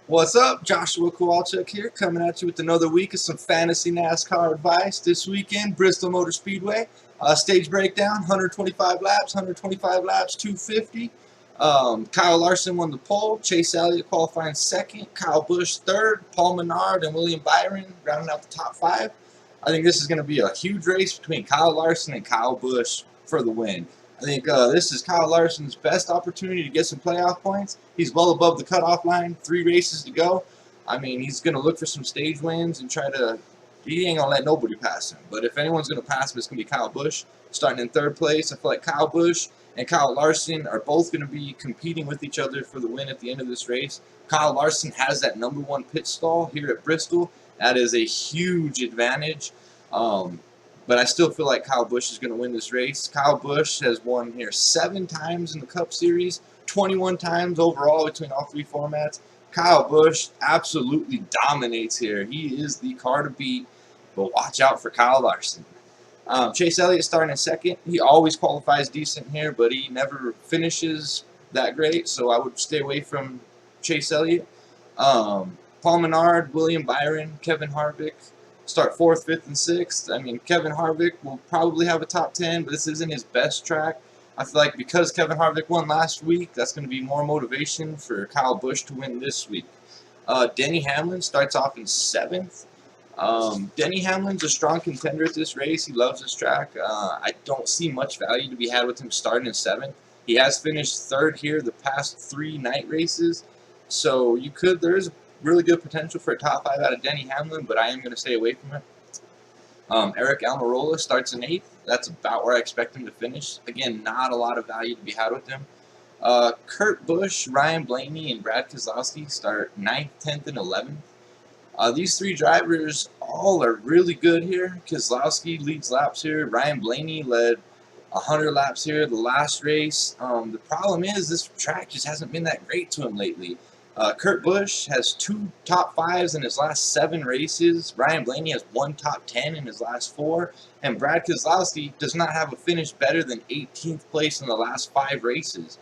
What's up? Joshua Kowalchuk here, coming at you with another week of some fantasy NASCAR advice. This weekend, Bristol Motor Speedway, stage breakdown, 125 laps, 250. Kyle Larson won the pole, Chase Elliott qualifying second, Kyle Busch third, Paul Menard and William Byron rounding out the top five. I think this is going to be a huge race between Kyle Larson and Kyle Busch for the win. I think this is Kyle Larson's best opportunity to get some playoff points. He's well above the cutoff line, 3 races to go. I mean, he's going to look for some stage wins and try to. He ain't going to let nobody pass him. But if anyone's going to pass him, it's going to be Kyle Busch. Starting in third place, I feel like Kyle Busch and Kyle Larson are both going to be competing with each other for the win at the end of this race. Kyle Larson has that #1 pit stall here at Bristol. That is a huge advantage. But I still feel like Kyle Busch is going to win this race. Kyle Busch has won here 7 times in the Cup Series, 21 times overall between all 3 formats. Kyle Busch absolutely dominates here. He is the car to beat, but watch out for Kyle Larson. Chase Elliott starting in second. He always qualifies decent here, but he never finishes that great, so I would stay away from Chase Elliott. Paul Menard, William Byron, Kevin Harvick start 4th, 5th, and 6th. I mean, Kevin Harvick will probably have a top 10, but this isn't his best track. I feel like because Kevin Harvick won last week, that's going to be more motivation for Kyle Busch to win this week. Denny Hamlin starts off in 7th. Denny Hamlin's a strong contender at this race. He loves this track. I don't see much value to be had with him starting in 7th. He has finished 3rd here the past 3 night races, so there's really good potential for a top 5 out of Denny Hamlin, but I am going to stay away from it. Eric Almirola starts in 8th. That's about where I expect him to finish. Again, not a lot of value to be had with him. Kurt Busch, Ryan Blaney, and Brad Keselowski start 9th, 10th, and 11th. These 3 drivers all are really good here. Keselowski leads laps here. Ryan Blaney led 100 laps here the last race. The problem is this track just hasn't been that great to him lately. Kurt Busch has 2 top 5s in his last 7 races. Ryan Blaney has 1 top 10 in his last 4. And Brad Keselowski does not have a finish better than 18th place in the last 5 races.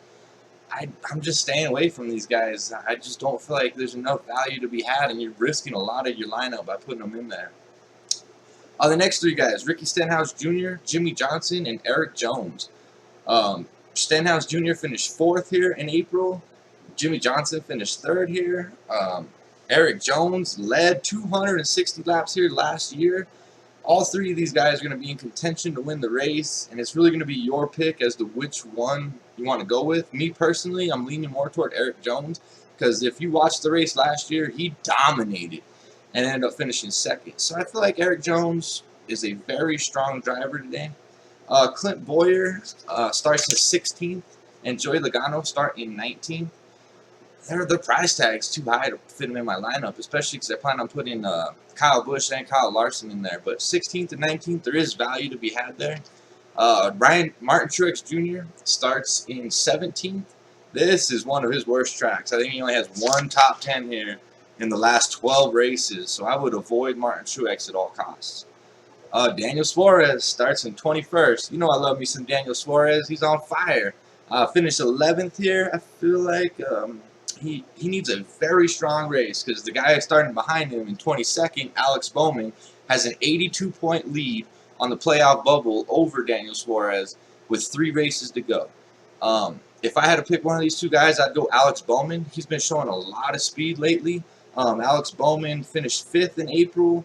I'm just staying away from these guys. I just don't feel like there's enough value to be had, and you're risking a lot of your lineup by putting them in there. The next 3 guys, Ricky Stenhouse Jr., Jimmy Johnson, and Eric Jones. Stenhouse Jr. finished 4th here in April. Jimmy Johnson finished 3rd here. Eric Jones led 260 laps here last year. All 3 of these guys are going to be in contention to win the race, and it's really going to be your pick as to which one you want to go with. Me personally, I'm leaning more toward Eric Jones, because if you watched the race last year, he dominated and ended up finishing 2nd. So I feel like Eric Jones is a very strong driver today. Clint Boyer starts in 16th, and Joey Logano start in 19th. Their price tag's too high to fit them in my lineup, especially because I plan on putting Kyle Busch and Kyle Larson in there. But 16th and 19th, there is value to be had there. Martin Truex Jr. starts in 17th. This is one of his worst tracks. I think he only has 1 top 10 here in the last 12 races, so I would avoid Martin Truex at all costs. Daniel Suarez starts in 21st. You know I love me some Daniel Suarez. He's on fire. Finished 11th here. I feel like he needs a very strong race, because the guy starting behind him in 22nd, Alex Bowman, has an 82-point lead on the playoff bubble over Daniel Suarez with 3 races to go. If I had to pick one of these 2 guys, I'd go Alex Bowman. He's been showing a lot of speed lately. Alex Bowman finished 5th in April.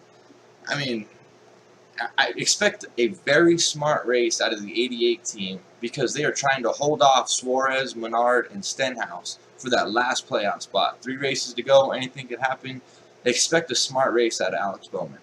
I mean, I expect a very smart race out of the 88 team, because they are trying to hold off Suarez, Menard, and Stenhouse for that last playoff spot. 3 races to go, anything could happen. Expect a smart race out of Alex Bowman.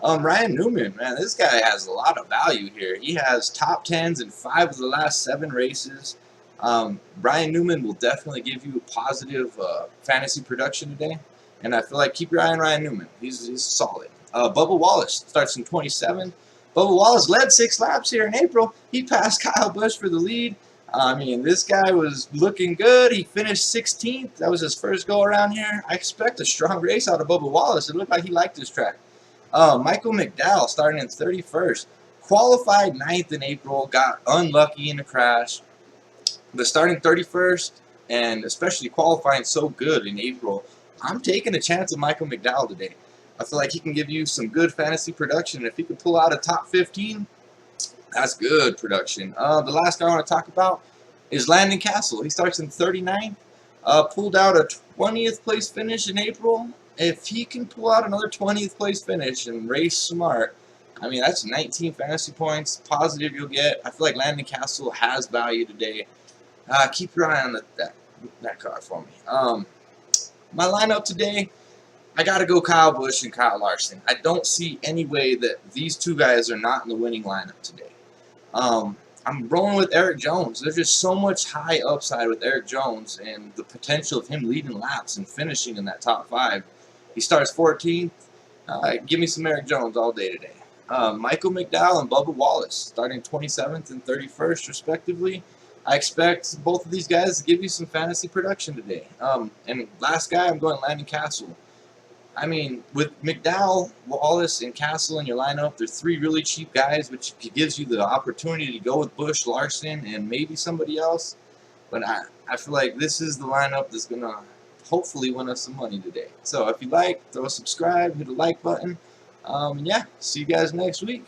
Ryan Newman, man, this guy has a lot of value here. He has top 10s in 5 of the last 7 races. Ryan Newman will definitely give you positive fantasy production today, and I feel like keep your eye on Ryan Newman. He's solid. Bubba Wallace starts in 27th. Bubba Wallace led 6 laps here in April. He passed Kyle Busch for the lead. I mean, this guy was looking good. He finished 16th. That was his first go around here. I expect a strong race out of Bubba Wallace. It looked like he liked this track. Michael McDowell starting in 31st. Qualified 9th in April. Got unlucky in a crash. But starting 31st, and especially qualifying so good in April, I'm taking a chance of Michael McDowell today. I feel like he can give you some good fantasy production. If he can pull out a top 15, that's good production. The last guy I want to talk about is Landon Castle. He starts in 39th. Pulled out a 20th place finish in April. If he can pull out another 20th place finish and race smart, I mean, that's 19 fantasy points. Positive you'll get. I feel like Landon Castle has value today. Keep your eye on that card for me. My lineup today, I got to go Kyle Busch and Kyle Larson. I don't see any way that these two guys are not in the winning lineup today. I'm rolling with Eric Jones. There's just so much high upside with Eric Jones and the potential of him leading laps and finishing in that top 5. He starts 14th. Give me some Eric Jones all day today. Michael McDowell and Bubba Wallace starting 27th and 31st respectively. I expect both of these guys to give you some fantasy production today. And last guy, I'm going Landon Castle. I mean, with McDowell, Wallace, and Castle in your lineup, they're 3 really cheap guys, which gives you the opportunity to go with Busch, Larson, and maybe somebody else. But I feel like this is the lineup that's going to hopefully win us some money today. So if you like, throw a subscribe, hit a like button. Yeah, see you guys next week.